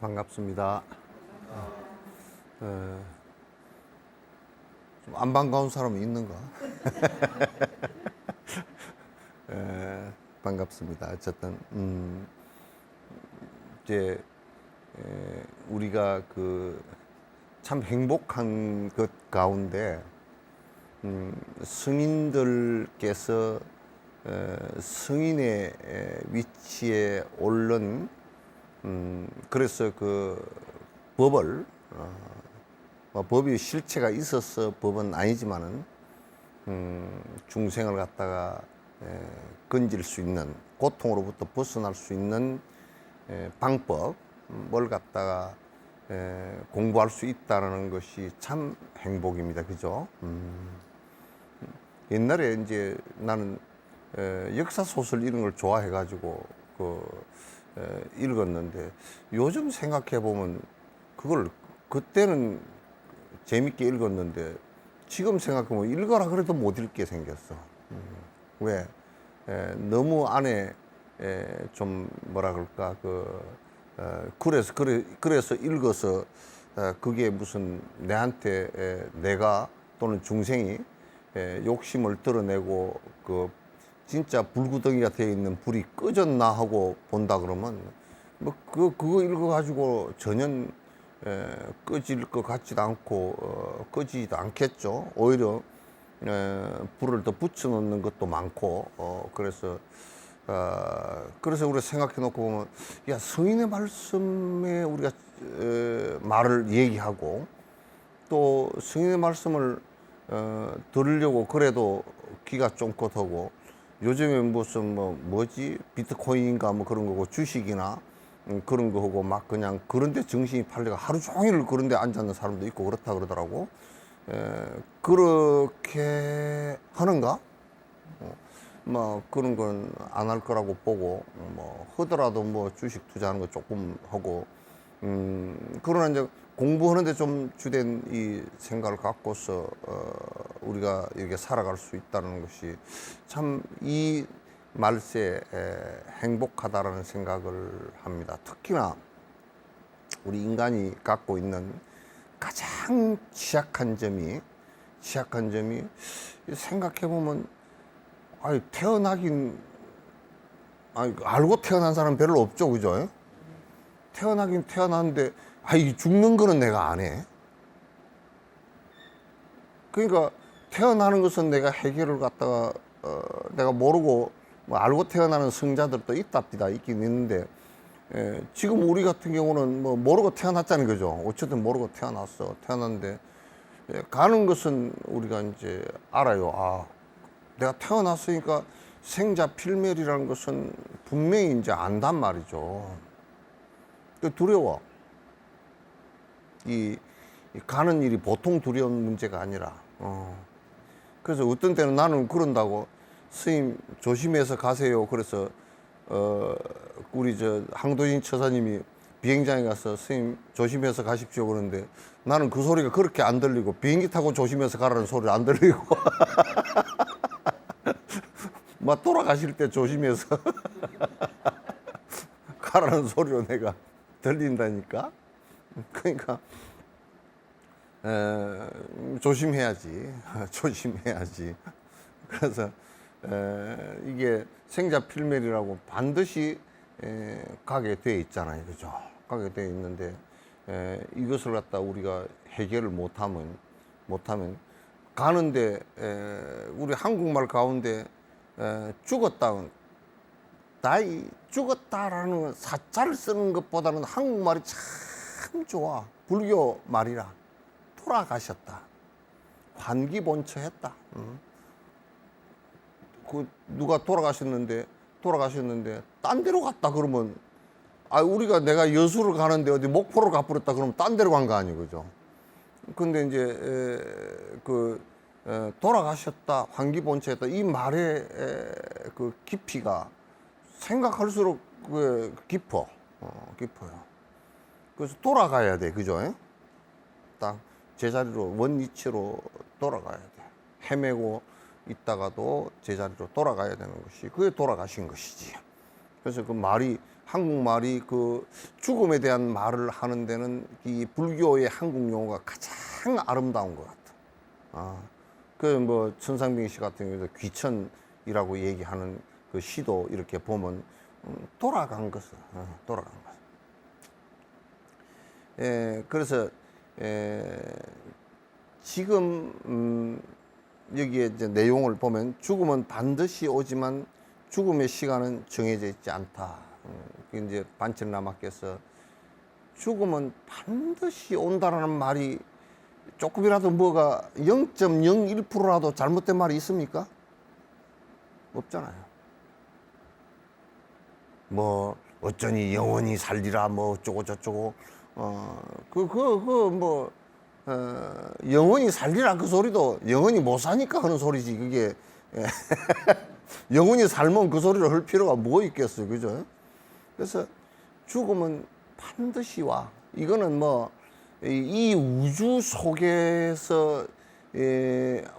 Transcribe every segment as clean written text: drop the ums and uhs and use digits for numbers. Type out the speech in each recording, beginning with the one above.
반갑습니다. 좀 안 반가운 사람이 있는가? 반갑습니다. 어쨌든 이제 우리가 그 참 행복한 것 가운데 성인들께서 성인의 위치에 오른 그래서 그 법을 법이 실체가 있어서 법은 아니지만은 중생을 갖다가 건질 수 있는, 고통으로부터 벗어날 수 있는 방법을 갖다가 공부할 수 있다는 것이 참 행복입니다. 그죠? 옛날에 이제 나는 역사 소설 이런 걸 좋아해 가지고 읽었는데, 요즘 생각해 보면 그걸 그때는 재밌게 읽었는데 지금 생각하면 읽어라 그래도 못 읽게 생겼어. 왜? 너무 안에 좀 뭐라 그럴까 그래서 읽어서 그게 무슨 내한테 내가 또는 중생이 욕심을 드러내고 그 진짜 불구덩이가 되어 있는 불이 꺼졌나 하고 본다 그러면 뭐 그거 읽어가지고 전혀 꺼질 것 같지도 않고 꺼지지도 않겠죠. 오히려 불을 더 붙여놓는 것도 많고 그래서 우리가 생각해 놓고 보면, 야, 성인의 말씀에 우리가 말을 얘기하고 또 성인의 말씀을 들으려고 그래도 귀가 쫑긋하고, 요즘에 무슨 뭐지 비트코인인가 뭐 그런 거고 주식이나 그런 거 하고 막 그냥 그런데 정신이 팔려가 하루 종일 그런데 앉아있는 사람도 있고 그렇다 그러더라고. 그렇게 하는가? 뭐 그런 건 안 할 거라고 보고, 뭐 하더라도 뭐 주식 투자하는 거 조금 하고, 그러나 이제 공부하는데 좀 주된 이 생각을 갖고서 우리가 이렇게 살아갈 수 있다는 것이 참 이 말세에 행복하다라는 생각을 합니다. 특히나 우리 인간이 갖고 있는 가장 취약한 점이 생각해 보면, 알고 태어난 사람 별로 없죠, 그죠? 태어나긴 태어났는데, 죽는 거는 내가 안 해. 그러니까 태어나는 것은 내가 해결을 갖다가 내가 모르고, 뭐 알고 태어나는 성자들도 있긴 있는데, 지금 우리 같은 경우는 뭐 모르고 태어났잖아요, 그죠? 어쨌든 모르고 태어났는데 가는 것은 우리가 이제 알아요. 내가 태어났으니까 생자 필멸이라는 것은 분명히 이제 안단 말이죠. 두려워. 이 가는 일이 보통 두려운 문제가 아니라. 그래서 어떤 때는 나는 그런다고, 스님 조심해서 가세요. 그래서 우리 항도진 처사님이 비행장에 가서 스님 조심해서 가십시오 그러는데, 나는 그 소리가 그렇게 안 들리고, 비행기 타고 조심해서 가라는 소리 안 들리고 막 돌아가실 때 조심해서 가라는 소리로 내가 들린다니까. 그러니까 조심해야지. 그래서 이게 생자 필멸이라고 반드시 가게 돼 있잖아요, 그죠? 가게 돼 있는데 이것을 갖다 우리가 해결을 못하면 가는데, 우리 한국말 가운데 죽었다라는 사자를 쓰는 것보다는 한국말이 참 좋아. 불교 말이라. 돌아가셨다. 환기본처했다. 누가 돌아가셨는데 딴 데로 갔다 그러면, 우리가 내가 여수를 가는데 어디 목포를 가버렸다 그러면 딴 데로 간 거 아니에요, 그죠? 근데 이제 돌아가셨다, 환기본처했다, 이 말의 그 깊이가 생각할수록 깊어요. 그래서 돌아가야 돼, 그죠? 딱 제자리로, 원위치로 돌아가야 돼. 헤매고 있다가도 제자리로 돌아가야 되는 것이, 그게 돌아가신 것이지. 그래서 그 말이 한국말이 그 죽음에 대한 말을 하는 데는 이 불교의 한국 용어가 가장 아름다운 것 같아. 그 뭐 천상병 씨 같은 경우도 귀천이라고 얘기하는 그 시도 이렇게 보면 돌아간 것을 돌아간 것. 그래서 지금 여기에 이제 내용을 보면 죽음은 반드시 오지만 죽음의 시간은 정해져 있지 않다. 이제 반철남하께서 죽음은 반드시 온다라는 말이 조금이라도 뭐가 0.01%라도 잘못된 말이 있습니까? 없잖아요. 뭐 어쩌니 영원히 살리라 뭐 어쩌고 저쩌고 영원히 살리라 그 소리도 영원히 못 사니까 하는 소리지 그게 영원히 살면 그 소리를 할 필요가 뭐 있겠어요, 그죠? 그래서 죽음은 반드시 와. 이거는 뭐 이 우주 속에서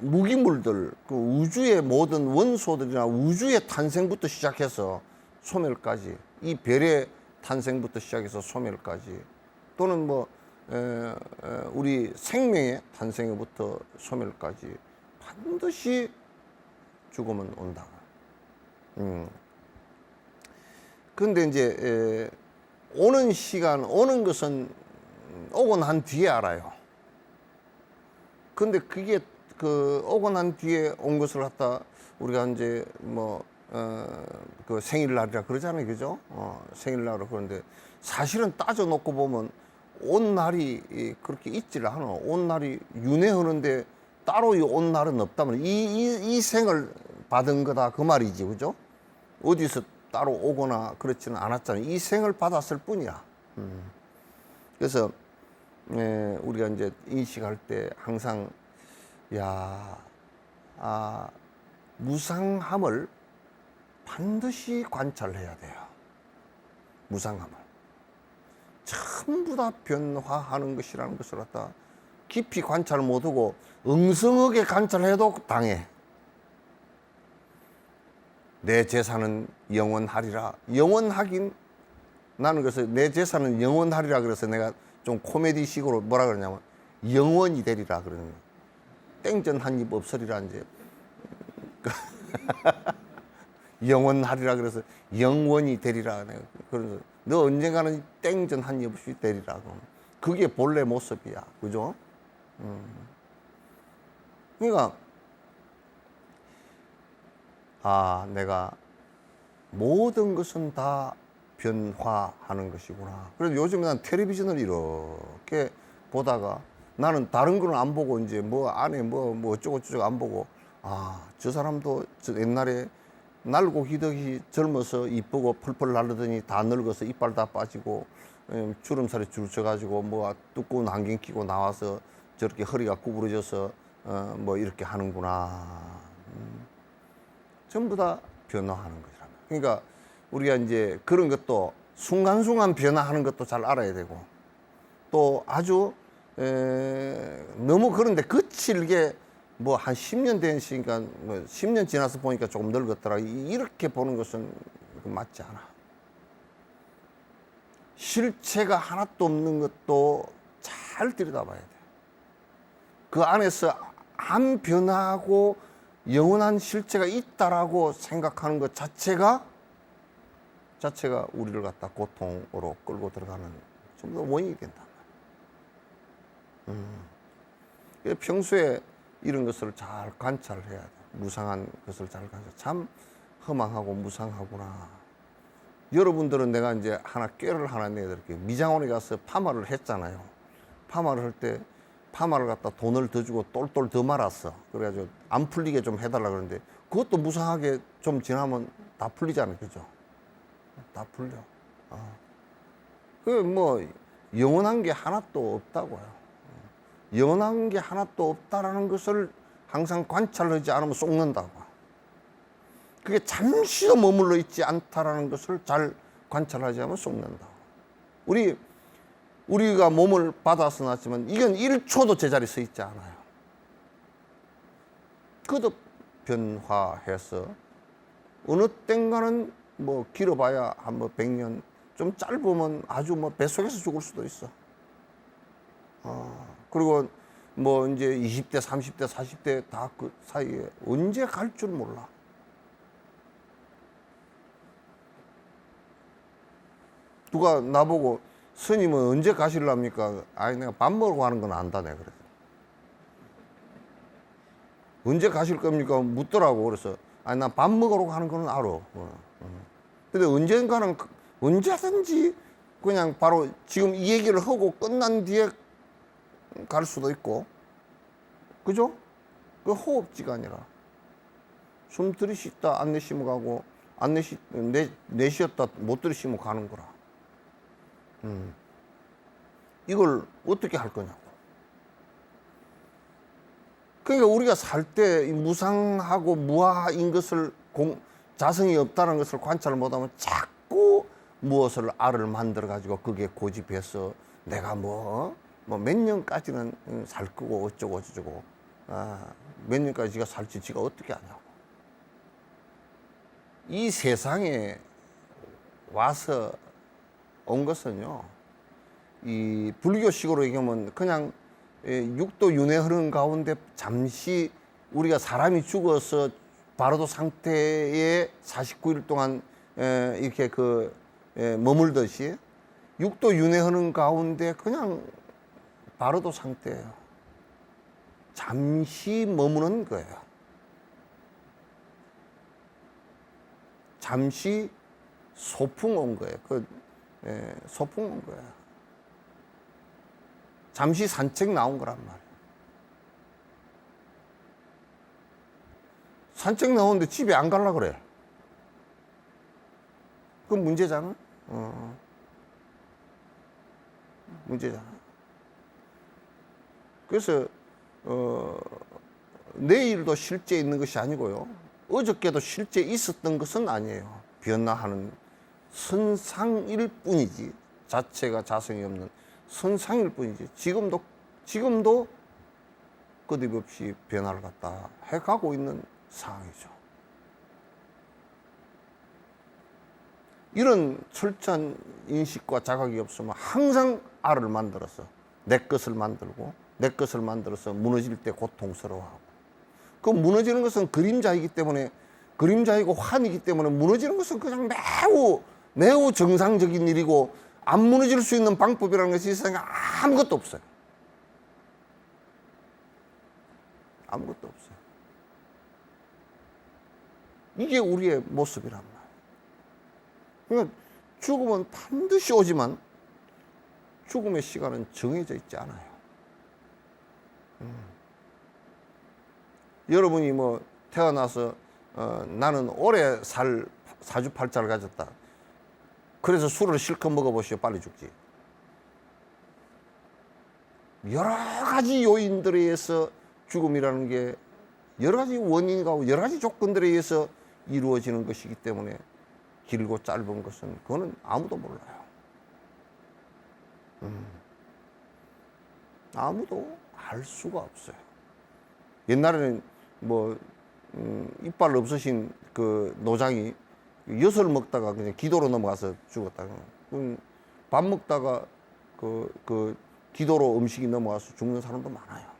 무기물들, 그 우주의 모든 원소들이나 우주의 탄생부터 시작해서 소멸까지, 이 별의 탄생부터 시작해서 소멸까지, 또는 뭐 우리 생명의 탄생부터 소멸까지 반드시 죽음은 온다. 근데 이제 오는 시간, 오는 것은 오고 난 뒤에 알아요. 근데 그게 그 오고 난 뒤에 온 것을 갖다 우리가 이제 뭐 그 생일날이라 그러잖아요, 그죠? 생일날로 그런데 사실은 따져 놓고 보면 온 날이 그렇게 있지를 않아. 온 날이 윤회하는데 따로 이 온 날은 없다면 이 생을 받은 거다 그 말이지, 그죠? 어디서 따로 오거나 그렇지는 않았잖아요. 이 생을 받았을 뿐이야. 그래서 우리가 이제 인식할 때 항상 무상함을 반드시 관찰해야 돼요. 무상함을 전부 다 변화하는 것이라는 것을 갖다 깊이 관찰 못하고 엉성하게 관찰해도 당해. 내 재산은 영원하리라. 영원하긴, 나는 그래서 내 재산은 영원하리라 그래서 내가 좀 코미디식으로 뭐라 그러냐면 영원히 되리라 그러는 거예요. 땡전 한 입 없으리라 이제 영원하리라 그래서 영원히 되리라. 내가 그래서 너 언젠가는 땡전 한 입 없이 되리라. 그게 본래 모습이야, 그죠? 그러니까 내가 모든 것은 다 변화하는 것이구나. 그래서 요즘 난 텔레비전을 이렇게 보다가 나는 다른 거는 안 보고 이제 뭐 안에 뭐 어쩌고 저쩌고 안 보고 저 사람도 옛날에 날고 기덕이 젊어서 이쁘고 펄펄 나르더니 다 늙어서 이빨 다 빠지고 주름살이 줄쳐가지고 뭐 두꺼운 안경 끼고 나와서 저렇게 허리가 구부러져서 뭐 이렇게 하는구나. 전부 다 변화하는 거잖아. 그러니까 우리가 이제 그런 것도 순간순간 변화하는 것도 잘 알아야 되고, 또 아주 너무 그런데 거칠게 뭐 한 10년 됐으니까 뭐 10년 지나서 보니까 조금 늙었더라 이렇게 보는 것은 맞지 않아. 실체가 하나도 없는 것도 잘 들여다봐야 돼. 그 안에서 안 변하고 영원한 실체가 있다라고 생각하는 것 자체가 우리를 갖다 고통으로 끌고 들어가는 전부 다 원인이 된다. 평소에 이런 것을 잘 관찰해야 돼. 무상한 것을 잘 관찰. 참 허망하고 무상하구나. 여러분들은 내가 이제 꾀를 하나 내드릴게요. 미장원에 가서 파마를 했잖아요. 파마를 할 때 파마를 갖다 돈을 더 주고 똘똘 더 말았어. 그래가지고 안 풀리게 좀 해달라 그러는데 그것도 무상하게 좀 지나면 다 풀리잖아요, 그죠? 다 풀려. 그 뭐 영원한 게 하나도 없다고요. 영원한 게 하나도 없다라는 것을 항상 관찰하지 않으면 쏙는다고. 그게 잠시도 머물러 있지 않다라는 것을 잘 관찰하지 않으면 쏙는다고. 우리가 몸을 받아서 났지만 이건 1초도 제자리에 서 있지 않아요. 거듭 변화해서 어느 땐가는 뭐 길어봐야 한 100년, 좀 짧으면 아주 뭐 뱃속에서 죽을 수도 있어. 그리고 뭐 이제 20대, 30대, 40대 다 그 사이에 언제 갈 줄 몰라. 누가 나보고 스님은 언제 가실랍니까? 아니 내가 밥 먹으러 가는 건 안다 내가 그래서. 언제 가실 겁니까? 묻더라고. 그래서 아니 나 밥 먹으러 가는 거는 알아. 근데 언젠가는 언제든지 그냥 바로 지금 이 얘기를 하고 끝난 뒤에 갈 수도 있고, 그죠? 그 호흡지가 아니라 숨 들이쉬다 안 내쉬면 가고 안 내쉬었다 못 들이쉬면 가는 거라. 이걸 어떻게 할 거냐고. 그러니까 우리가 살 때 무상하고 무아인 것을 자성이 없다는 것을 관찰을 못하면 자꾸 무엇을 알을 만들어 가지고 그게 고집해서 내가 뭐 몇 년까지는 살 거고 어쩌고 저쩌고 몇 년까지 지가 살지 지가 어떻게 아냐고. 이 세상에 와서 온 것은요, 이 불교식으로 얘기하면 그냥 육도 윤회 흐르는 가운데 잠시 우리가 사람이 죽어서 바로도 상태에 49일 동안 이렇게 머물듯이 육도 윤회 흐르는 가운데 그냥 바로도 상태예요. 잠시 머무는 거예요. 잠시 소풍 온 거예요. 소풍 온 거예요. 잠시 산책 나온 거란 말이에요. 산책 나오는데 집에 안 갈라 그래. 그건 문제잖아. 문제잖아. 그래서 내일도 실제 있는 것이 아니고요. 어저께도 실제 있었던 것은 아니에요. 변화하는 선상일 뿐이지. 자체가 자성이 없는 선상일 뿐이지. 지금도 끊임없이 변화를 갖다 해가고 있는 상황이죠. 이런 철저한 인식과 자각이 없으면 항상 알을 만들어서 내 것을 만들고 내 것을 만들어서 무너질 때 고통스러워하고, 그 무너지는 것은 그림자이기 때문에, 그림자이고 환이기 때문에 무너지는 것은 그냥 매우 정상적인 일이고 안 무너질 수 있는 방법이라는 것이 세상에 아무것도 없어요. 아무것도 없어요. 이게 우리의 모습이란 말이에요. 그러니까 죽음은 반드시 오지만 죽음의 시간은 정해져 있지 않아요. 여러분이 뭐 태어나서 나는 오래 살 사주팔자를 가졌다. 그래서 술을 실컷 먹어보시오. 빨리 죽지. 여러 가지 요인들에 의해서 죽음이라는 게 여러 가지 원인과 여러 가지 조건들에 의해서 이루어지는 것이기 때문에 길고 짧은 것은 그거는 아무도 몰라요. 아무도 알 수가 없어요. 옛날에는 뭐 이빨 없으신 그 노장이 엿을 먹다가 그냥 기도로 넘어가서 죽었다. 밥 먹다가 그 기도로 음식이 넘어가서 죽는 사람도 많아요.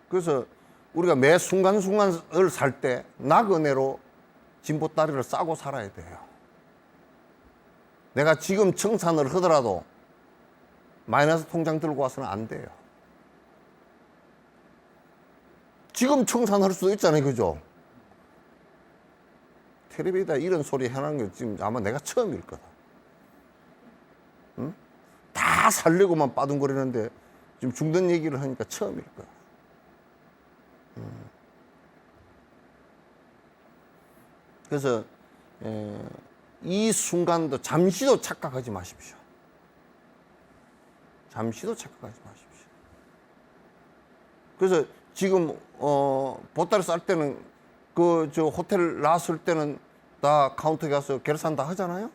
그래서 우리가 매 순간순간을 살 때 낙은혜로 진보다리를 싸고 살아야 돼요. 내가 지금 청산을 하더라도 마이너스 통장 들고 와서는 안 돼요. 지금 청산할 수도 있잖아요. 그죠? 텔레비에다 이런 소리 해놓은 게 지금 아마 내가 처음일 거다. 응? 다 살려고만 빠둥거리는데 지금 죽는 얘기를 하니까 처음일 거야. 그래서 이 순간도 잠시도 착각하지 마십시오. 잠시도 착각하지 마십시오. 그래서 지금 보따리 쌀 때는 저 호텔 나왔을 때는 다 카운터에 가서 계산 다 하잖아요.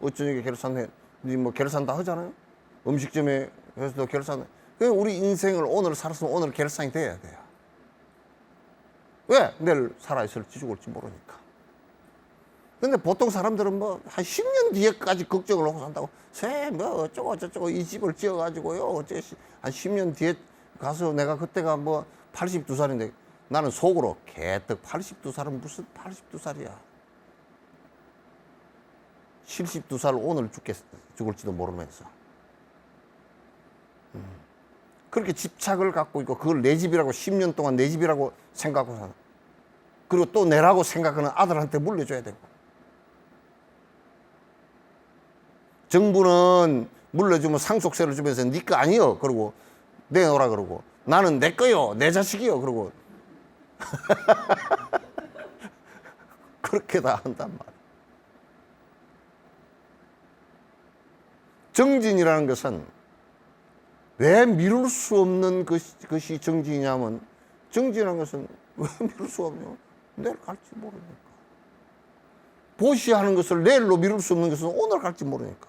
어쩌니까 계산해, 뭐 계산 다 하잖아요. 음식점에 가서도 계산. 그냥 우리 인생을 오늘 살았으면 오늘 계산이 돼야 돼요. 왜? 내일 살아있을지 죽을지 모르니까. 근데 보통 사람들은 뭐 한 10년 뒤에까지 걱정을 하고 산다고. 뭐 어쩌고 저쩌고 이 집을 지어가지고요. 어째 한 10년 뒤에 가서 내가 그때가 뭐 82살인데 나는 속으로 개떡 82살은 무슨 82살이야. 72살 오늘 죽을지도 모르면서. 그렇게 집착을 갖고 있고 그걸 내 집이라고 10년 동안 내 집이라고 생각하고 사는. 그리고 또 내라고 생각하는 아들한테 물려줘야 되고. 정부는 물려주면 상속세를 주면서 네 거 아니요 그러고 내놓으라 그러고 나는 내 거요 내 자식이요 그러고 그렇게 다 한단 말이야. 정진이라는 것은 왜 미룰 수 없는 것이 정진이냐면 정진이라는 것은 왜 미룰 수 없냐면 내일 갈지 모르니까. 보시하는 것을 내일로 미룰 수 없는 것은 오늘 갈지 모르니까.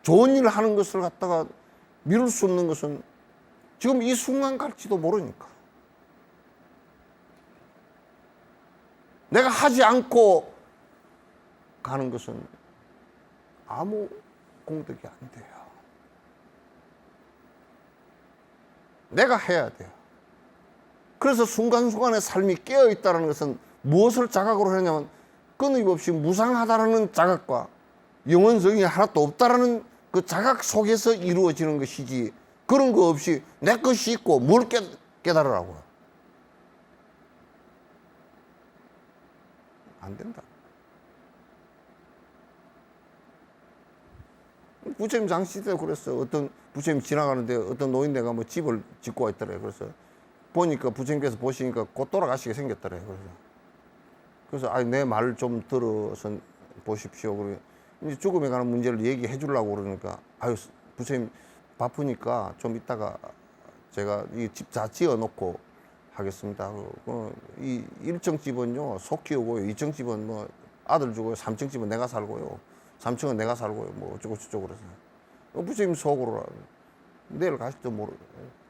좋은 일을 하는 것을 갖다가 미룰 수 없는 것은 지금 이 순간 갈지도 모르니까. 내가 하지 않고 가는 것은 아무 공덕이 안 돼요. 내가 해야 돼요. 그래서 순간순간의 삶이 깨어있다는 것은 무엇을 자각으로 하냐면 끊임없이 무상하다는 자각과 영원성이 하나도 없다는 그 자각 속에서 이루어지는 것이지 그런 거 없이 내 것이 있고 뭘 깨달으라고요. 안 된다. 부처님 장시 때 그랬어. 어떤 부처님 지나가는데 어떤 노인네가 뭐 집을 짓고 있더래. 그래서 보니까 부처님께서 보시니까 곧 돌아가시게 생겼더래. 그래서 아니 내 말 좀 들어서 보십시오. 그러고 이제 죽음에 관한 문제를 얘기해 주려고 그러니까 아유 부처님 바쁘니까 좀 이따가 제가 이 집 다 지어 놓고 하겠습니다. 이 1층 집은요 속 키우고요. 2층 집은 뭐 아들 주고요. 3층 집은 내가 살고요. 3층은 내가 살고요. 뭐 어쩌고 저쩌고 그래서 부처님 속으로 내일 가실지도 모르.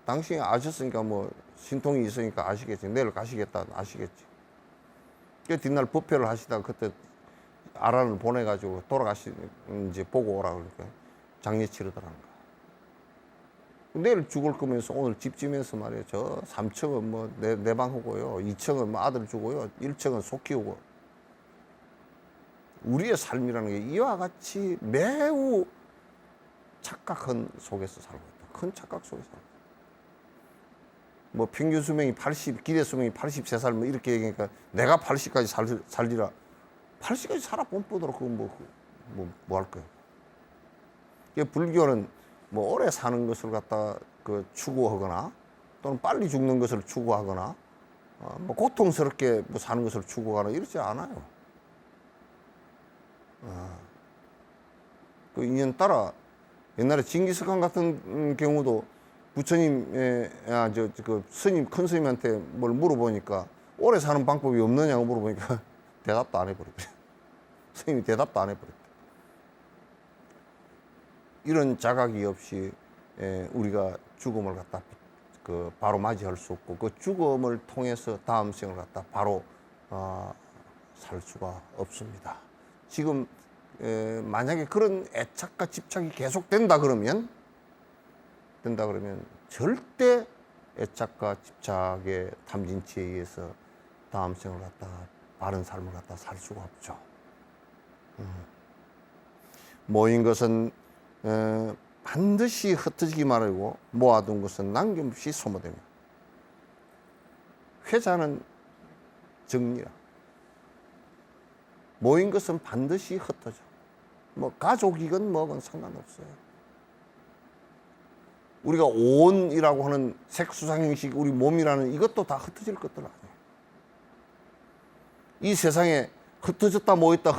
당신이 아셨으니까 뭐 신통이 있으니까 아시겠지. 내일 가시겠다 아시겠지. 그 뒷날 법회를 하시다가 그때 아란을 보내가지고 돌아가시는지 보고 오라 그러니까 장례 치르더라는 거야. 내일 죽을 거면서 오늘 집 지면서 말이에요. 저 3층은 뭐 내 방하고요. 2층은 뭐 아들 주고요. 1층은 속 키우고. 우리의 삶이라는 게 이와 같이 매우 착각한 속에서 살고 있다. 큰 착각 속에서 살고 있다. 뭐 평균 수명이 80, 기대 수명이 83살 뭐 이렇게 얘기하니까 내가 80까지 살리라. 80까지 살아본 뻔으로 그건 뭐 할 거야. 불교는 뭐 오래 사는 것을 갖다 그 추구하거나 또는 빨리 죽는 것을 추구하거나 뭐 고통스럽게 뭐 사는 것을 추구하거나 이러지 않아요. 그 인연 따라 옛날에 징기스칸 같은 경우도 부처님의 그 스님 큰 스님한테 뭘 물어보니까 오래 사는 방법이 없느냐고 물어보니까 대답도 안 해버렸대. 스님이 대답도 안 해버렸대. 이런 자각이 없이 우리가 죽음을 갖다 그 바로 맞이할 수 없고 그 죽음을 통해서 다음 생을 갖다 바로 살 수가 없습니다. 지금 만약에 그런 애착과 집착이 계속된다 그러면 절대 애착과 집착의 탐진치에 의해서 다음 생을 갖다 바른 삶을 갖다 살 수가 없죠. 모인 것은 반드시 흩어지기 마련이고 모아둔 것은 남김없이 소모되며 회자는 정리라. 모인 것은 반드시 흩어져. 뭐 가족이건 뭐건 상관없어요. 우리가 온이라고 하는 색수상 형식 우리 몸이라는 이것도 다 흩어질 것들 아니에요. 이 세상에 흩어졌다 모였다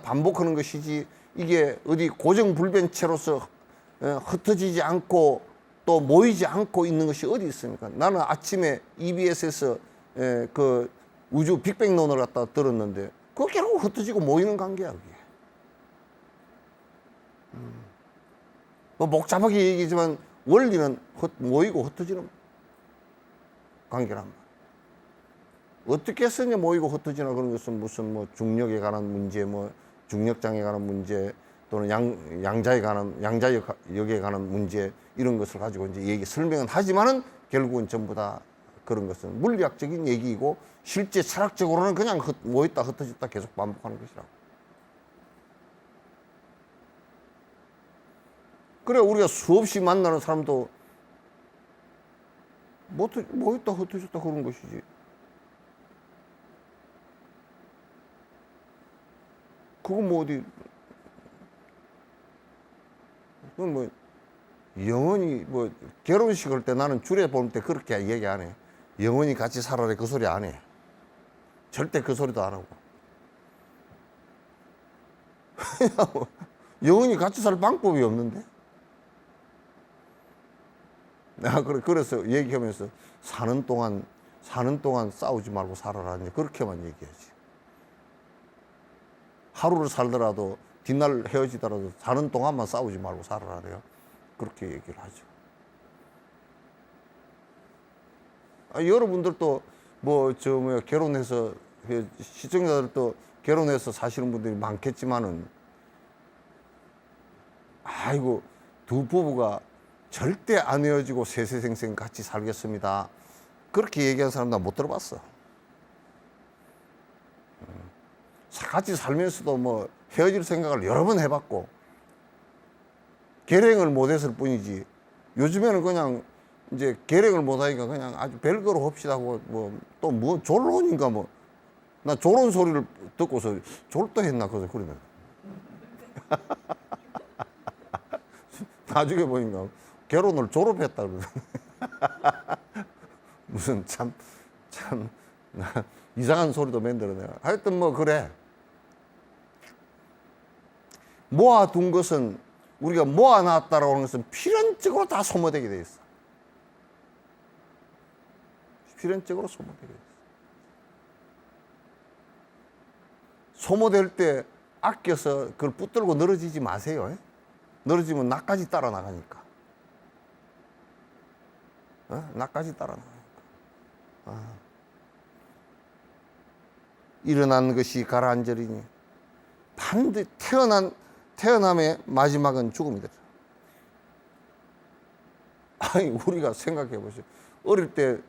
반복하는 것이지 이게 어디 고정불변체로서 흩어지지 않고 또 모이지 않고 있는 것이 어디 있습니까? 나는 아침에 EBS에서 그 우주 빅뱅론을 갖다 들었는데 그거 결국 흩어지고 모이는 관계야 그게. 뭐 복잡하게 얘기지만 원리는 모이고 흩어지는 관계란 말이야. 어떻게 쓰냐 모이고 흩어지나 그런 것은 무슨 뭐 중력에 관한 문제, 뭐 중력장에 관한 문제 또는 양자역에 관한 문제 이런 것을 가지고 이제 설명은 하지만은 결국은 전부 다 그런 것은 물리학적인 얘기이고 실제 철학적으로는 그냥 모였다 흩어졌다 계속 반복하는 것이라고. 그래 우리가 수없이 만나는 사람도 모였다 흩어졌다 그런 것이지. 그건 뭐 어디 그건 뭐 영원히 뭐 결혼식 할 때 나는 주례 볼 때 그렇게 얘기 안 해. 영원히 같이 살아라 그 소리 안 해. 절대 그 소리도 안 하고. 영원히 같이 살 방법이 없는데. 내가 그래서 얘기하면서 사는 동안 싸우지 말고 살아라. 이제 그렇게만 얘기하지. 하루를 살더라도 뒷날 헤어지더라도 사는 동안만 싸우지 말고 살아라. 내가 그렇게 얘기를 하죠. 여러분들도 뭐 결혼해서 시청자들도 결혼해서 사시는 분들이 많겠지만은 아이고 두 부부가 절대 안 헤어지고 세세생생 같이 살겠습니다. 그렇게 얘기하는 사람 나 못 들어봤어. 같이 살면서도 뭐 헤어질 생각을 여러 번 해봤고 결행을 못했을 뿐이지. 요즘에는 그냥 이제 결행을 못하니까 그냥 아주 별거로 합시다 하고 또 뭐 졸혼인가 뭐 나 졸혼 소리를 듣고서 졸도했나 그래서 그러네. 나중에 보니까 결혼을 졸업했다 그러더니 무슨 참 이상한 소리도 만들어내. 하여튼 뭐 그래. 모아둔 것은 우리가 모아놨다라고 하는 것은 필연적으로 다 소모되게 돼 있어. 필연적으로 소모되게 돼 있어. 소모될 때 아껴서 그걸 붙들고 늘어지지 마세요. 늘어지면 나까지 따라 나가니까. 나까지 따라 나가니까. 일어난 것이 가라앉으리니 반드시 태어남의 마지막은 죽음이다. 아니 우리가 생각해 보세요. 어릴 때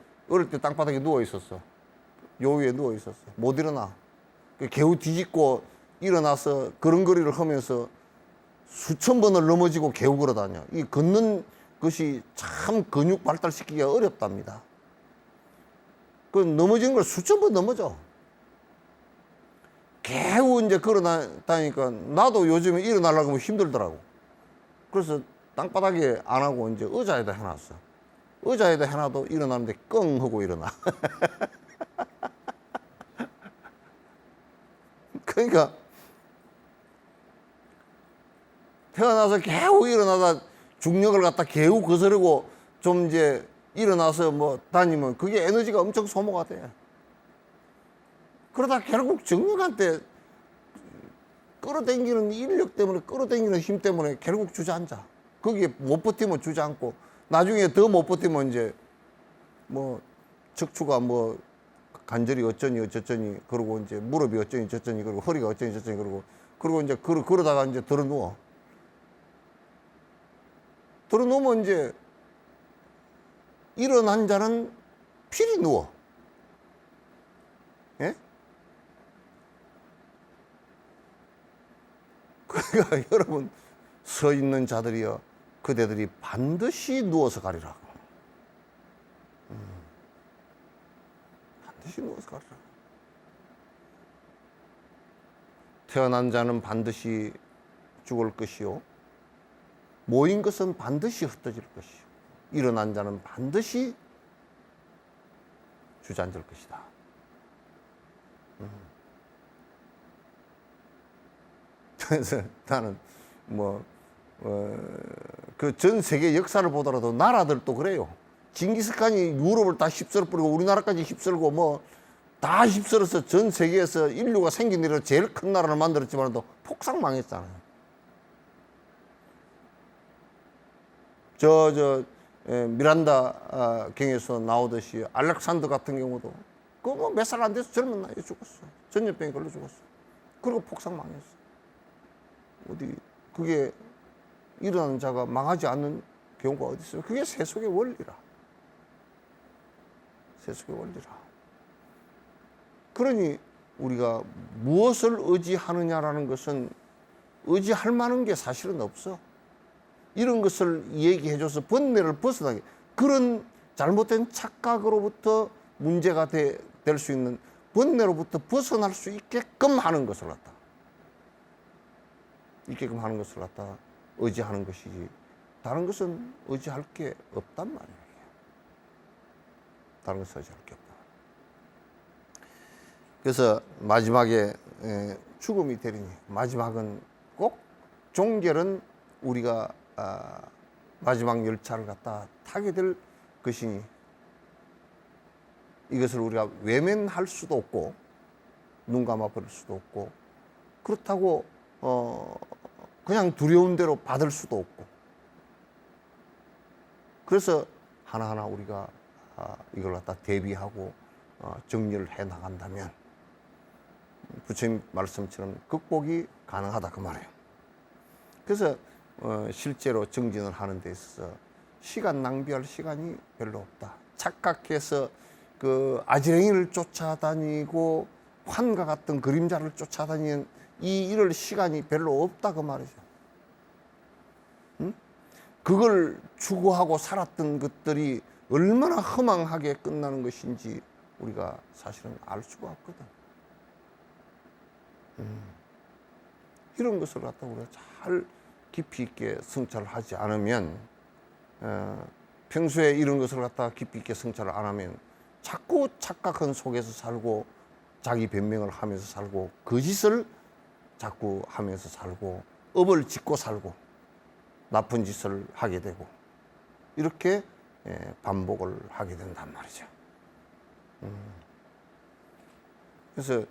땅바닥에 누워 있었어. 요 위에 누워 있었어. 못 일어나. 개우 뒤집고 일어나서 걸음걸이를 하면서 수천 번을 넘어지고 개우 걸어 다녀. 이 걷는 것이 참 근육 발달시키기가 어렵답니다. 그 넘어지는 걸 수천 번 넘어져. 개우 이제 걸어 다니까 나도 요즘에 일어나려고 하면 힘들더라고. 그래서 땅바닥에 안 하고 이제 의자에다 해놨어. 의자에다 해놔도 일어나는데 끙 하고 일어나. 그러니까 태어나서 개우 일어나다 중력을 갖다 개우 거스르고 좀 이제 일어나서 뭐 다니면 그게 에너지가 엄청 소모가 돼. 그러다 결국 정력한테 끌어당기는 인력 때문에 끌어당기는 힘 때문에 결국 주저앉아. 거기에 못 버티면 주저앉고 나중에 더 못 버티면 이제 뭐 척추가 뭐 관절이 어쩌니 그러고 이제 무릎이 어쩌니 저쩌니 그러고 허리가 어쩌니 저쩌니 그러고 이제 그러다가 이제 들어 누워. 들어 누우면 이제 일어난 자는 필히 누워. 예? 그러니까 여러분 서 있는 자들이여 그대들이 반드시 누워서 가리라. 반드시 누워서 가리라. 태어난 자는 반드시 죽을 것이요 모인 것은 반드시 흩어질 것이요 일어난 자는 반드시 주저앉을 것이다. 그래서 나는 그 전 세계 역사를 보더라도 나라들도 그래요. 징기스칸이 유럽을 다 휩쓸어 버리고 우리나라까지 휩쓸고 뭐 다 휩쓸어서 전 세계에서 인류가 생긴 일로 제일 큰 나라를 만들었지만도 폭삭 망했잖아요. 미란다 경에서 나오듯이 알렉산더 같은 경우도 그거 뭐 몇 살 안 돼서 젊은 나이에 죽었어. 전염병에 걸려 죽었어. 그리고 폭삭 망했어. 어디 그게 일어나는 자가 망하지 않는 경우가 어디 있어요? 그게 세속의 원리라. 세속의 원리라. 그러니 우리가 무엇을 의지하느냐라는 것은 의지할 만한 게 사실은 없어. 이런 것을 얘기해줘서 번뇌를 벗어나게, 그런 잘못된 착각으로부터 문제가 될 수 있는 번뇌로부터 벗어날 수 있게끔 하는 것을 갖다 의지하는 것이지, 다른 것은 의지할 게 없단 말이에요. 다른 것은 의지할 게 없다. 그래서 마지막에 죽음이 되리니, 마지막은 꼭 종결은 우리가 마지막 열차를 갖다 타게 될 것이니, 이것을 우리가 외면할 수도 없고 눈 감아버릴 수도 없고, 그렇다고 그냥 두려운 대로 받을 수도 없고, 그래서 하나하나 우리가 이걸 갖다 대비하고 정리를 해 나간다면 부처님 말씀처럼 극복이 가능하다, 그 말이에요. 그래서 실제로 정진을 하는 데 있어서 시간 낭비할 시간이 별로 없다. 착각해서 그 아지랭이를 쫓아다니고 환과 같은 그림자를 쫓아다니는 이럴 시간이 별로 없다, 그 말이죠. 응? 그걸 추구하고 살았던 것들이 얼마나 허망하게 끝나는 것인지 우리가 사실은 알 수가 없거든. 이런 것을 갖다 우리가 잘 깊이 있게 성찰을 하지 않으면, 평소에 이런 것을 갖다 깊이 있게 성찰을 안 하면 자꾸 착각한 속에서 살고, 자기 변명을 하면서 살고, 거짓을 자꾸 하면서 살고, 업을 짓고 살고, 나쁜 짓을 하게 되고, 이렇게 반복을 하게 된단 말이죠. 그래서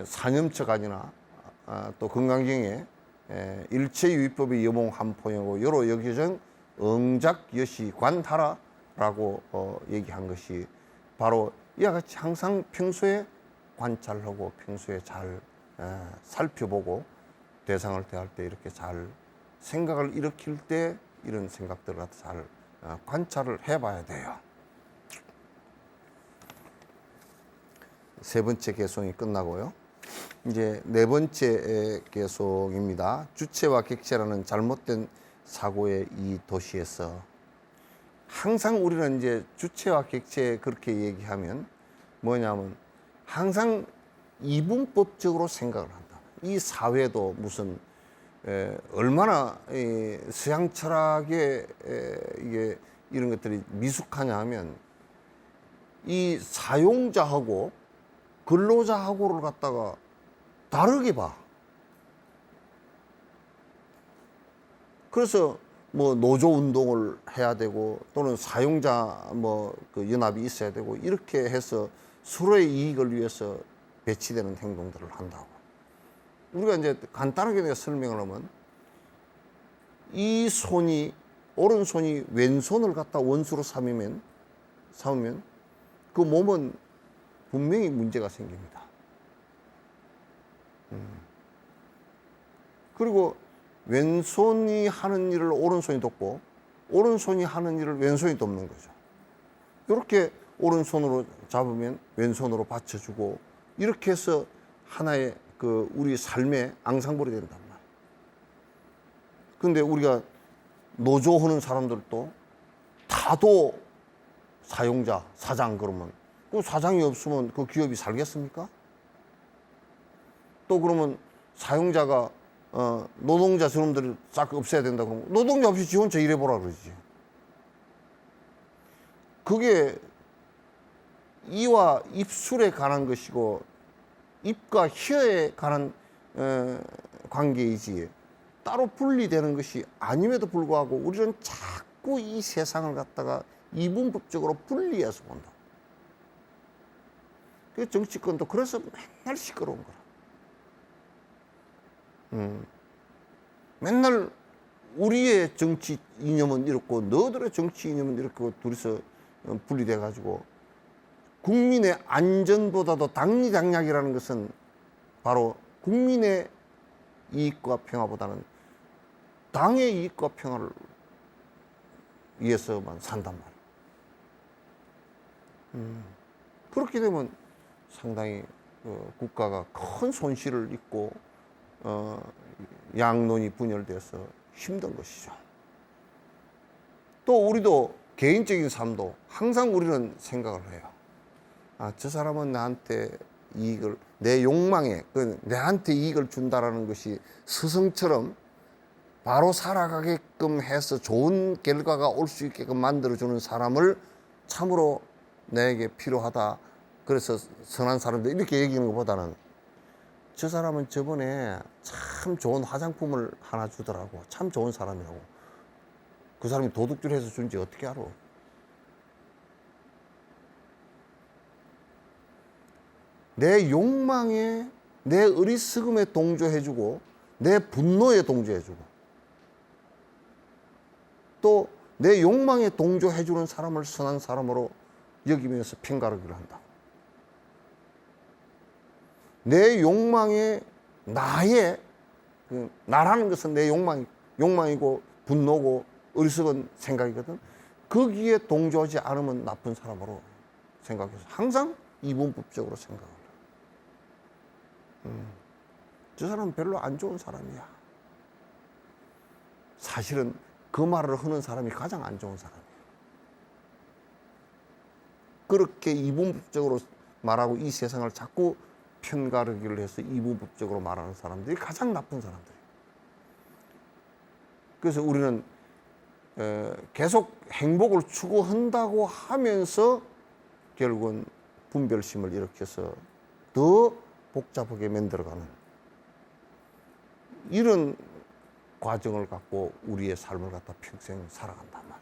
사념처간이나 또 건강경에 일체유의법의 여몽한포하고 여로 여기정 응작여시관하라라고 얘기한 것이 바로 이와 같이 항상 평소에 관찰하고 평소에 잘 살펴보고 대상을 대할 때 이렇게 잘 생각을 일으킬 때 이런 생각들을 잘 관찰을 해봐야 돼요. 세 번째 개송이 끝나고요. 이제 네 번째 개송입니다. 주체와 객체라는 잘못된 사고의 이 도시에서 항상 우리는 이제 주체와 객체 그렇게 얘기하면 뭐냐면 항상 이분법적으로 생각을 한다. 이 사회도 무슨 얼마나 서양 철학에 이게 이런 것들이 미숙하냐 하면 이 사용자하고 근로자하고를 갖다가 다르게 봐. 그래서 뭐 노조 운동을 해야 되고 또는 사용자 뭐 그 연합이 있어야 되고 이렇게 해서 서로의 이익을 위해서 배치되는 행동들을 한다고. 우리가 이제 간단하게 내가 설명을 하면 이 손이 오른손이 왼손을 갖다 원수로 삼으면 그 몸은 분명히 문제가 생깁니다. 그리고 왼손이 하는 일을 오른손이 돕고 오른손이 하는 일을 왼손이 돕는 거죠. 이렇게 오른손으로 잡으면 왼손으로 받쳐주고 이렇게 해서 하나의 그 우리 삶의 앙상블이 된단 말이에요. 근데 우리가 노조하는 사람들도 다도 사용자, 사장 그러면 그 사장이 없으면 그 기업이 살겠습니까? 또 그러면 사용자가 노동자 저놈들을 싹 없애야 된다 그러면 노동자 없이 지 혼자 일해보라 그러지. 그게 이와 입술에 관한 것이고 입과 혀에 관한 관계이지 따로 분리되는 것이 아님에도 불구하고 우리는 자꾸 이 세상을 갖다가 이분법적으로 분리해서 본다. 그 정치권도 그래서 맨날 시끄러운 거라. 맨날 우리의 정치 이념은 이렇고 너들의 정치 이념은 이렇고 둘이서 분리돼 가지고 국민의 안전보다도 당리당략이라는 것은 바로 국민의 이익과 평화보다는 당의 이익과 평화를 위해서만 산단 말이에요. 그렇게 되면 상당히 국가가 큰 손실을 입고 양론이 분열돼서 힘든 것이죠. 또 우리도 개인적인 삶도 항상 우리는 생각을 해요. 아, 저 사람은 나한테 이익을, 내 욕망에 내한테 이익을 준다라는 것이 스승처럼 바로 살아가게끔 해서 좋은 결과가 올 수 있게끔 만들어주는 사람을 참으로 내게 필요하다. 그래서 선한 사람들 이렇게 얘기하는 것보다는 저 사람은 저번에 참 좋은 화장품을 하나 주더라고. 참 좋은 사람이라고. 그 사람이 도둑질해서 준지 어떻게 알아? 내 욕망에, 내 어리석음에 동조해주고 내 분노에 동조해주고 또 내 욕망에 동조해주는 사람을 선한 사람으로 여기면서 평가하기를 한다. 내 욕망에, 나라는 것은 내 욕망이고 분노고 어리석은 생각이거든. 거기에 동조하지 않으면 나쁜 사람으로 생각해서 항상 이분법적으로 생각을 해. 저 사람은 별로 안 좋은 사람이야. 사실은 그 말을 하는 사람이 가장 안 좋은 사람이에요. 그렇게 이분법적으로 말하고 이 세상을 자꾸 편가르기를 해서 이분법적으로 말하는 사람들이 가장 나쁜 사람들이에요. 그래서 우리는 계속 행복을 추구한다고 하면서 결국은 분별심을 일으켜서 더 복잡하게 만들어가는 이런 과정을 갖고 우리의 삶을 갖다 평생 살아간단 말이에요.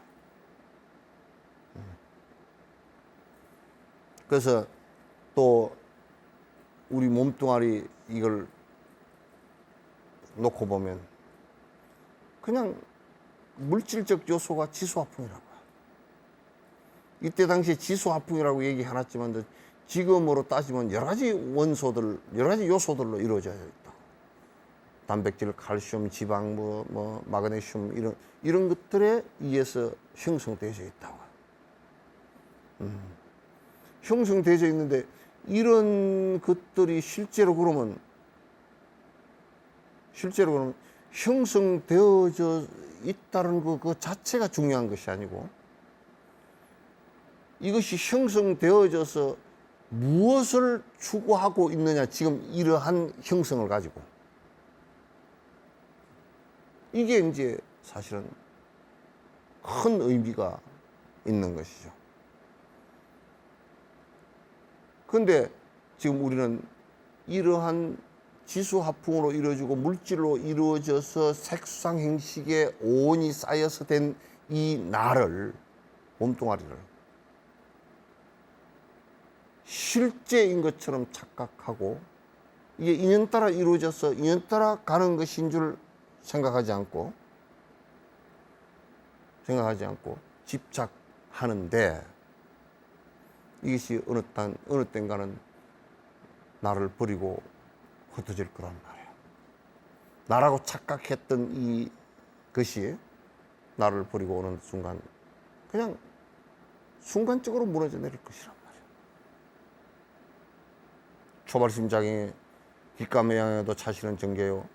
그래서 또 우리 몸뚱아리 이걸 놓고 보면 그냥 물질적 요소가 지수화풍이라고. 이때 당시에 지수화풍이라고 얘기해놨지만 지금으로 따지면 여러 가지 원소들, 여러 가지 요소들로 이루어져 있다. 단백질, 칼슘, 지방, 마그네슘 이런 것들에 의해서 형성되어져 있다고. 형성되어져 있는데 이런 것들이 실제로 그러면 형성되어져 있다는 그 자체가 중요한 것이 아니고 이것이 형성되어져서 무엇을 추구하고 있느냐, 지금 이러한 형성을 가지고. 이게 이제 사실은 큰 의미가 있는 것이죠. 그런데 지금 우리는 이러한 지수화풍으로 이루어지고 물질로 이루어져서 색수상 형식의 오온이 쌓여서 된 이 나를, 몸뚱아리를 실제인 것처럼 착각하고 이게 인연 따라 이루어져서 인연 따라 가는 것인 줄 생각하지 않고 집착하는데 이것이 어느 땐가는 나를 버리고 흩어질 거란 말이에요. 나라고 착각했던 이 것이 나를 버리고 오는 순간 그냥 순간적으로 무너져 내릴 것이란 말이에요. 초발심장애, 귓감양에도 차시는 정계요.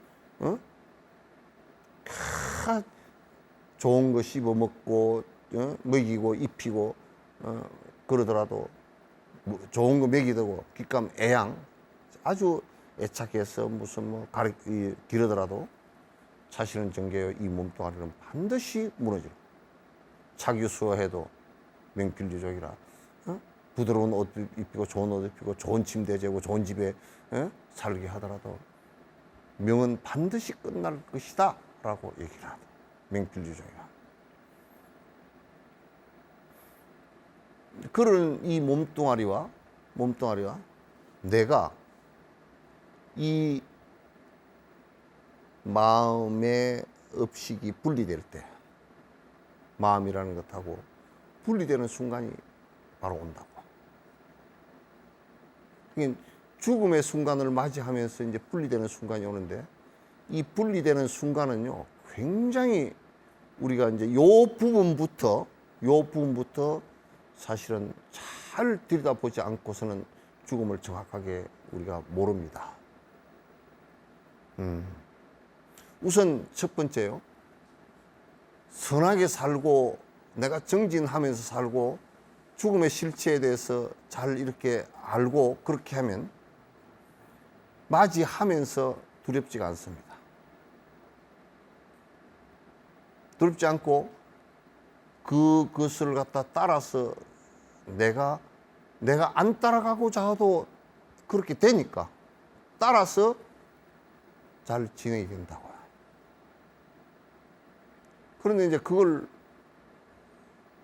좋은 거 씹어 먹고 먹이고 입히고 그러더라도 좋은 거 먹이고 귓감 애양 아주 애착해서 무슨 기르더라도 차시는 정계의 이 몸뚱아리는 반드시 무너지고 착유수화해도 명필유족이라 부드러운 옷 입히고 좋은 옷 입히고 좋은 침대 재고 좋은 집에 살게 하더라도 명은 반드시 끝날 것이다 라고 얘기를 하다. 명필유족이라. 그런 이 몸뚱아리와 내가 이 마음의 업식이 분리될 때, 마음이라는 것하고 분리되는 순간이 바로 온다고. 그러니까 죽음의 순간을 맞이하면서 이제 분리되는 순간이 오는데, 이 분리되는 순간은요, 굉장히 우리가 이제 요 부분부터 사실은 잘 들여다보지 않고서는 죽음을 정확하게 우리가 모릅니다. 우선 첫 번째요, 선하게 살고 내가 정진하면서 살고 죽음의 실체에 대해서 잘 이렇게 알고 그렇게 하면 맞이하면서 두렵지가 않습니다. 두렵지 않고 그것을 갖다 따라서 내가 안 따라가고자 해도 그렇게 되니까 따라서 잘 진행이 된다고요. 그런데 이제 그걸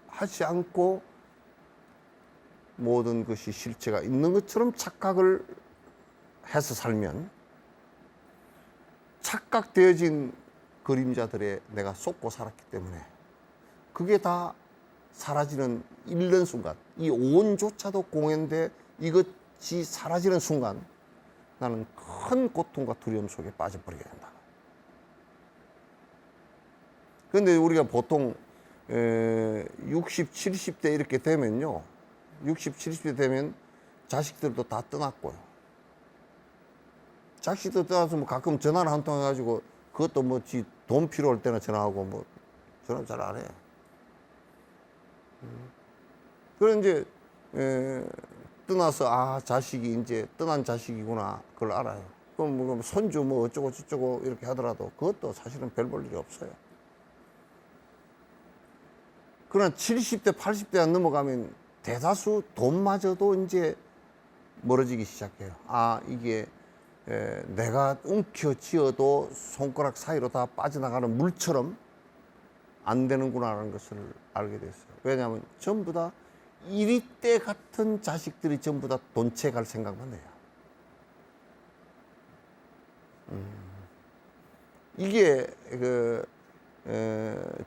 하지 않고 모든 것이 실체가 있는 것처럼 착각을 해서 살면 착각되어진 그림자들에 내가 속고 살았기 때문에 그게 다 사라지는 잃는 순간, 이 오온조차도 공연돼 이것이 사라지는 순간 나는 큰 고통과 두려움 속에 빠져버리게 된다. 그런데 우리가 보통 60, 70대 이렇게 되면요, 60, 70대 되면 자식들도 다 떠났고요. 자식들 떠나서 뭐 가끔 전화를 한 통 해가지고 그것도 뭐 지 돈 필요할 때나 전화하고 뭐 전화 잘 안 해요. 그런 이제 떠나서 자식이 이제 떠난 자식이구나 그걸 알아요. 그럼 뭐 손주 뭐 어쩌고 저쩌고 이렇게 하더라도 그것도 사실은 별 볼 일이 없어요. 그러나 70대, 80대가 넘어가면 대다수 돈마저도 이제 멀어지기 시작해요. 이게 내가 움켜쥐어도 손가락 사이로 다 빠져나가는 물처럼 안 되는구나라는 것을 알게 됐어요. 왜냐하면 전부 다 이리때 같은 자식들이 전부 다 돈채 갈 생각만 해요. 이게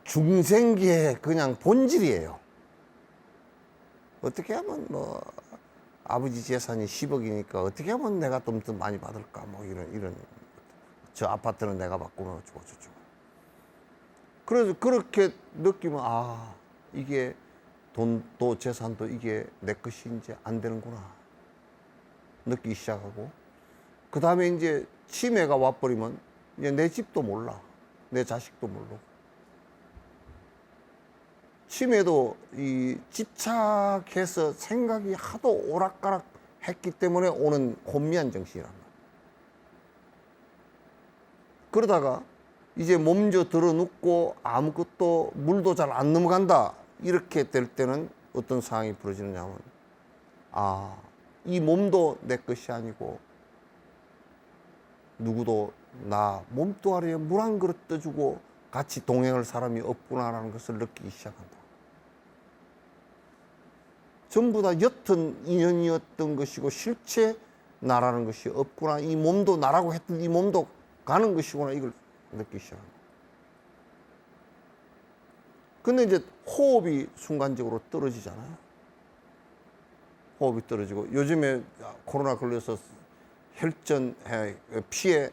중생계의 그냥 본질이에요. 어떻게 하면 뭐 아버지 재산이 10억이니까 어떻게 하면 내가 좀 더 많이 받을까 뭐 이런 저 아파트는 내가 받고 뭐 어쩌고 저쩌고. 그래서 그렇게 느끼면 이게 돈도 재산도 이게 내 것이 이제 안 되는구나 느끼기 시작하고, 그 다음에 이제 치매가 와버리면 이제 내 집도 몰라, 내 자식도 모르고. 치매도 이 집착해서 생각이 하도 오락가락 했기 때문에 오는 혼미한 정신이란 말이야. 그러다가 이제 몸져 들어 눕고 아무것도 물도 잘 안 넘어간다 이렇게 될 때는 어떤 상황이 벌어지느냐면 이 몸도 내 것이 아니고 누구도 나 몸뚱아리에 물 한 그릇 떠주고 같이 동행할 사람이 없구나라는 것을 느끼기 시작한다. 전부 다 옅은 인연이었던 것이고 실체 나라는 것이 없구나, 이 몸도 나라고 했던 이 몸도 가는 것이구나, 이걸 느끼기 시작합니다. 근데 이제 호흡이 순간적으로 떨어지잖아요. 호흡이 떨어지고, 요즘에 코로나 걸려서 혈전, 피에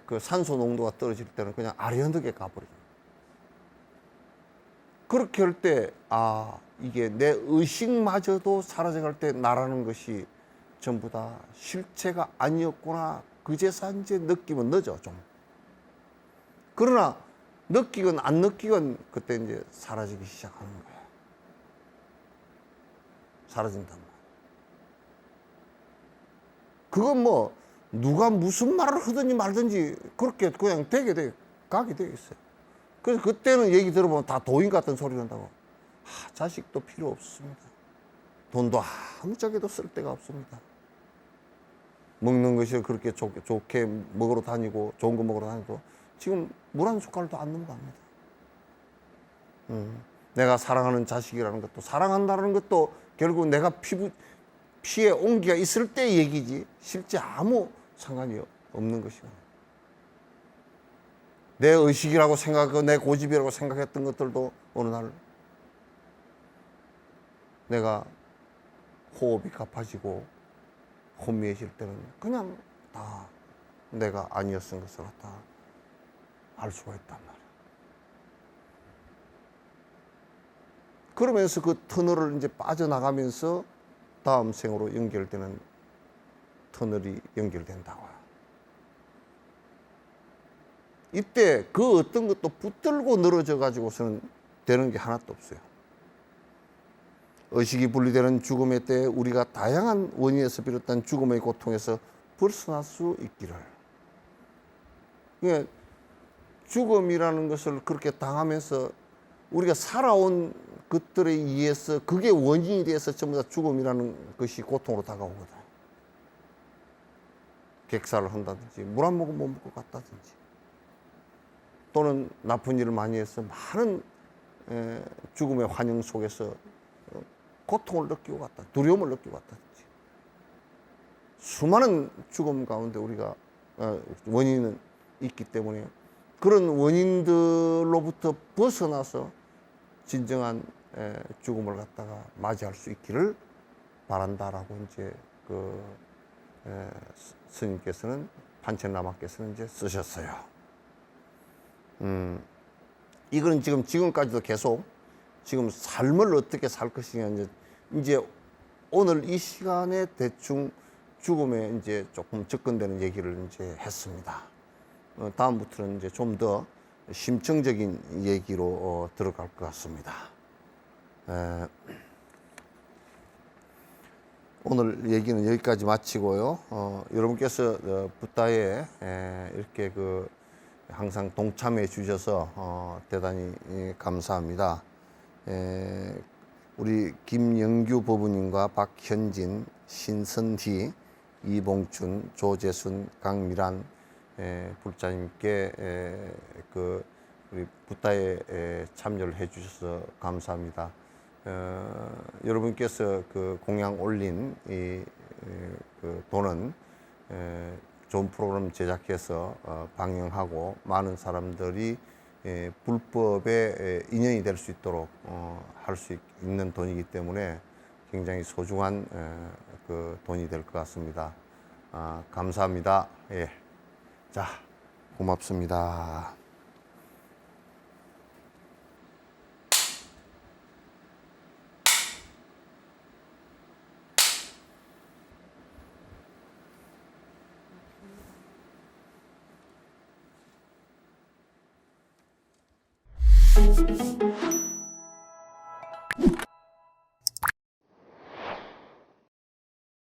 그 산소 농도가 떨어질 때는 그냥 아리언덕에 가버리죠. 그렇게 할 때 이게 내 의식마저도 사라져갈 때 나라는 것이 전부 다 실체가 아니었구나, 그제서 이제 느끼면 늦어 좀. 그러나 느끼건 안 느끼건 그때 이제 사라지기 시작하는 거야. 사라진단 말이야. 그건 뭐 누가 무슨 말을 하든지 말든지 그렇게 그냥 가게 되겠어요. 그래서 그때는 얘기 들어보면 다 도인 같은 소리 한다고. 자식도 필요 없습니다. 돈도 아무짝에도 쓸 데가 없습니다. 먹는 것이 그렇게 좋게 먹으러 다니고 좋은 거 먹으러 다니고 지금 물 한 숟갈도 안 넘어갑니다. 내가 사랑하는 자식이라는 것도, 사랑한다는 것도 결국 내가 피에 온기가 있을 때 얘기지 실제 아무 상관이 없는 것이고, 내 의식이라고 생각하고 내 고집이라고 생각했던 것들도 어느 날 내가 호흡이 가빠지고 혼미해질 때는 그냥 다 내가 아니었은 것을 다 알 수가 있단 말이야. 그러면서 그 터널을 이제 빠져나가면서 다음 생으로 연결되는 터널이 연결된다고요. 이때 그 어떤 것도 붙들고 늘어져 가지고서는 되는 게 하나도 없어요. 의식이 분리되는 죽음의 때에 우리가 다양한 원인에서 비롯된 죽음의 고통에서 벗어날 수 있기를. 그러니까 죽음이라는 것을 그렇게 당하면서 우리가 살아온 것들에 의해서 그게 원인이 돼서 전부 다 죽음이라는 것이 고통으로 다가오거든. 객사를 한다든지 물 한 모금 못 먹고 갔다든지 또는 나쁜 일을 많이 해서 많은 죽음의 환영 속에서 고통을 느끼고 갔다, 두려움을 느끼고 갔다든지 수많은 죽음 가운데 우리가 원인은 있기 때문에 그런 원인들로부터 벗어나서 진정한 죽음을 갖다가 맞이할 수 있기를 바란다라고 이제 그 스님께서는 판천라마께서는 이제 쓰셨어요. 이거는 지금까지도 계속 지금 삶을 어떻게 살 것이냐 이제 오늘 이 시간에 대충 죽음에 이제 조금 접근되는 얘기를 이제 했습니다. 다음부터는 이제 좀 더 심층적인 얘기로 들어갈 것 같습니다. 오늘 얘기는 여기까지 마치고요. 여러분께서 붓다에 이렇게 그 항상 동참해 주셔서 대단히 감사합니다. 우리 김영규 법우님과 박현진, 신선희, 이봉춘, 조재순, 강미란 불자님께 그 우리 붓다에 참여를 해 주셔서 감사합니다. 여러분께서 그 공양 올린 그 돈은 좋은 프로그램 제작해서 방영하고 많은 사람들이 불법에 인연이 될 수 있도록 할 수 있는 돈이기 때문에 굉장히 소중한 그 돈이 될 것 같습니다. 감사합니다. 예. 자, 고맙습니다.